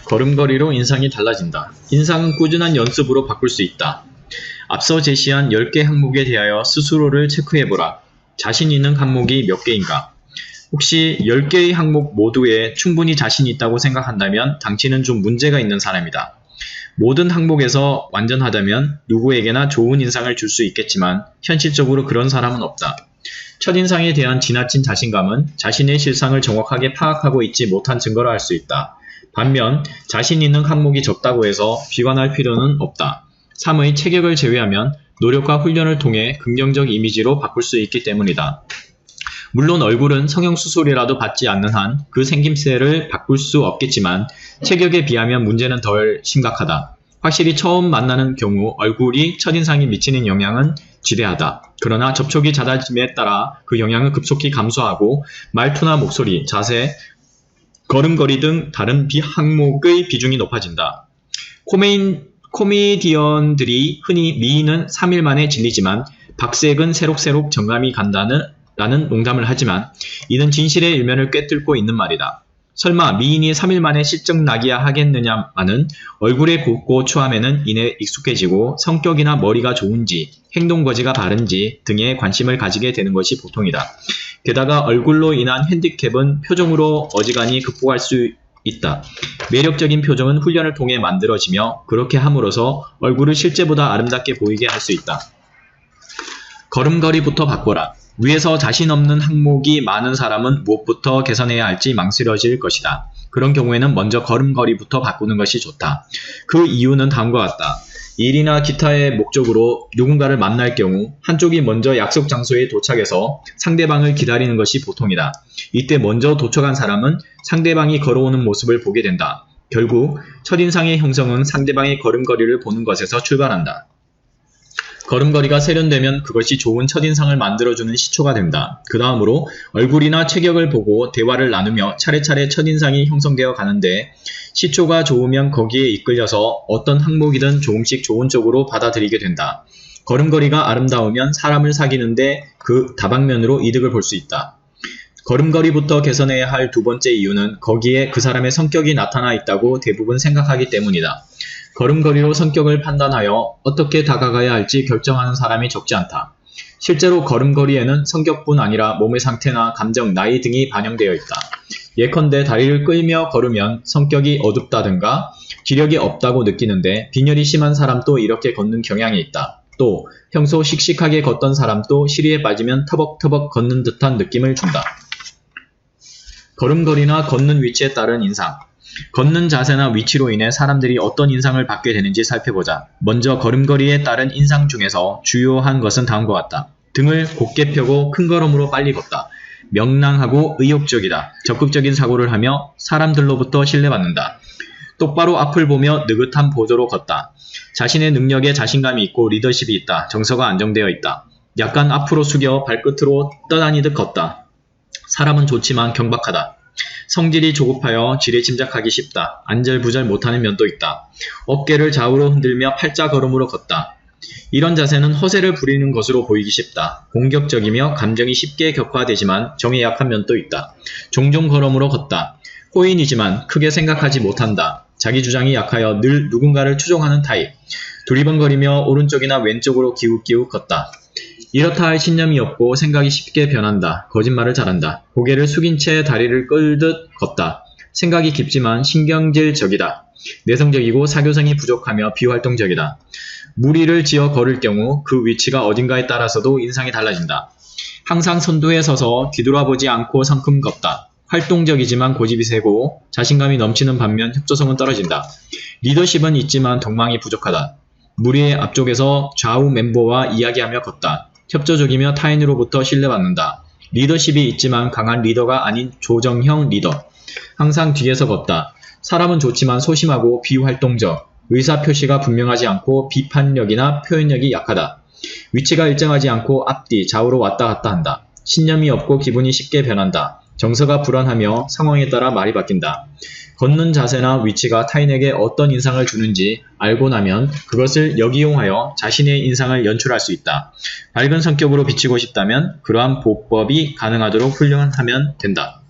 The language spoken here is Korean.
걸음걸이로 인상이 달라진다. 인상은 꾸준한 연습으로 바꿀 수 있다. 앞서 제시한 10개 항목에 대하여 스스로를 체크해보라. 자신 있는 항목이 몇 개인가? 혹시 10개의 항목 모두에 충분히 자신이 있다고 생각한다면 당신은 좀 문제가 있는 사람이다. 모든 항목에서 완전하다면 누구에게나 좋은 인상을 줄 수 있겠지만 현실적으로 그런 사람은 없다. 첫인상에 대한 지나친 자신감은 자신의 실상을 정확하게 파악하고 있지 못한 증거라 할 수 있다. 반면 자신 있는 항목이 적다고 해서 비관할 필요는 없다. 삶의 체격을 제외하면 노력과 훈련을 통해 긍정적 이미지로 바꿀 수 있기 때문이다. 물론 얼굴은 성형수술이라도 받지 않는 한 그 생김새를 바꿀 수 없겠지만 체격에 비하면 문제는 덜 심각하다. 확실히 처음 만나는 경우 얼굴이 첫인상에 미치는 영향은 지대하다. 그러나 접촉이 잦아짐에 따라 그 영향은 급속히 감소하고 말투나 목소리, 자세, 걸음걸이 등 다른 항목의 비중이 높아진다. 코미디언들이 흔히 미인은 3일 만에 질리지만 박색은 새록새록 정감이 간다는 라는 농담을 하지만 이는 진실의 일면을 꿰뚫고 있는 말이다. 설마 미인이 3일 만에 실적나기야 하겠느냐마는 얼굴의 곱고 추함에는 이내 익숙해지고 성격이나 머리가 좋은지 행동거지가 바른지 등에 관심을 가지게 되는 것이 보통이다. 게다가 얼굴로 인한 핸디캡은 표정으로 어지간히 극복할 수 있다. 매력적인 표정은 훈련을 통해 만들어지며 그렇게 함으로써 얼굴을 실제보다 아름답게 보이게 할 수 있다. 걸음걸이부터 바꿔라. 위에서 자신 없는 항목이 많은 사람은 무엇부터 개선해야 할지 망설여질 것이다. 그런 경우에는 먼저 걸음걸이부터 바꾸는 것이 좋다. 그 이유는 다음과 같다. 일이나 기타의 목적으로 누군가를 만날 경우 한쪽이 먼저 약속 장소에 도착해서 상대방을 기다리는 것이 보통이다. 이때 먼저 도착한 사람은 상대방이 걸어오는 모습을 보게 된다. 결국 첫인상의 형성은 상대방의 걸음걸이를 보는 것에서 출발한다. 걸음걸이가 세련되면 그것이 좋은 첫인상을 만들어주는 시초가 된다. 그 다음으로 얼굴이나 체격을 보고 대화를 나누며 차례차례 첫인상이 형성되어 가는데 시초가 좋으면 거기에 이끌려서 어떤 항목이든 조금씩 좋은 쪽으로 받아들이게 된다. 걸음걸이가 아름다우면 사람을 사귀는데 그 다방면으로 이득을 볼 수 있다. 걸음걸이부터 개선해야 할 두 번째 이유는 거기에 그 사람의 성격이 나타나 있다고 대부분 생각하기 때문이다. 걸음걸이로 성격을 판단하여 어떻게 다가가야 할지 결정하는 사람이 적지 않다. 실제로 걸음걸이에는 성격뿐 아니라 몸의 상태나 감정, 나이 등이 반영되어 있다. 예컨대 다리를 끌며 걸으면 성격이 어둡다든가 기력이 없다고 느끼는데 빈혈이 심한 사람도 이렇게 걷는 경향이 있다. 또 평소 씩씩하게 걷던 사람도 시리에 빠지면 터벅터벅 걷는 듯한 느낌을 준다. 걸음걸이나 걷는 위치에 따른 인상. 걷는 자세나 위치로 인해 사람들이 어떤 인상을 받게 되는지 살펴보자. 먼저 걸음걸이에 따른 인상 중에서 주요한 것은 다음과 같다. 등을 곧게 펴고 큰 걸음으로 빨리 걷다. 명랑하고 의욕적이다. 적극적인 사고를 하며 사람들로부터 신뢰받는다. 똑바로 앞을 보며 느긋한 보조로 걷다. 자신의 능력에 자신감이 있고 리더십이 있다. 정서가 안정되어 있다. 약간 앞으로 숙여 발끝으로 떠다니듯 걷다. 사람은 좋지만 경박하다. 성질이 조급하여 지레짐작하기 쉽다. 안절부절 못하는 면도 있다. 어깨를 좌우로 흔들며 팔자 걸음으로 걷다. 이런 자세는 허세를 부리는 것으로 보이기 쉽다. 공격적이며 감정이 쉽게 격화되지만 정에 약한 면도 있다. 종종 걸음으로 걷다. 호인이지만 크게 생각하지 못한다. 자기 주장이 약하여 늘 누군가를 추종하는 타입. 두리번거리며 오른쪽이나 왼쪽으로 기웃기웃 걷다. 이렇다 할 신념이 없고 생각이 쉽게 변한다. 거짓말을 잘한다. 고개를 숙인 채 다리를 끌듯 걷다. 생각이 깊지만 신경질적이다. 내성적이고 사교성이 부족하며 비활동적이다. 무리를 지어 걸을 경우 그 위치가 어딘가에 따라서도 인상이 달라진다. 항상 선두에 서서 뒤돌아보지 않고 성큼 걷다. 활동적이지만 고집이 세고 자신감이 넘치는 반면 협조성은 떨어진다. 리더십은 있지만 덕망이 부족하다. 무리의 앞쪽에서 좌우 멤버와 이야기하며 걷다. 협조적이며 타인으로부터 신뢰받는다. 리더십이 있지만 강한 리더가 아닌 조정형 리더. 항상 뒤에서 걷다. 사람은 좋지만 소심하고 비활동적. 의사표시가 분명하지 않고 비판력이나 표현력이 약하다. 위치가 일정하지 않고 앞뒤, 좌우로 왔다 갔다 한다. 신념이 없고 기분이 쉽게 변한다. 정서가 불안하며 상황에 따라 말이 바뀐다. 걷는 자세나 위치가 타인에게 어떤 인상을 주는지 알고 나면 그것을 역이용하여 자신의 인상을 연출할 수 있다. 밝은 성격으로 비치고 싶다면 그러한 보법이 가능하도록 훈련하면 된다.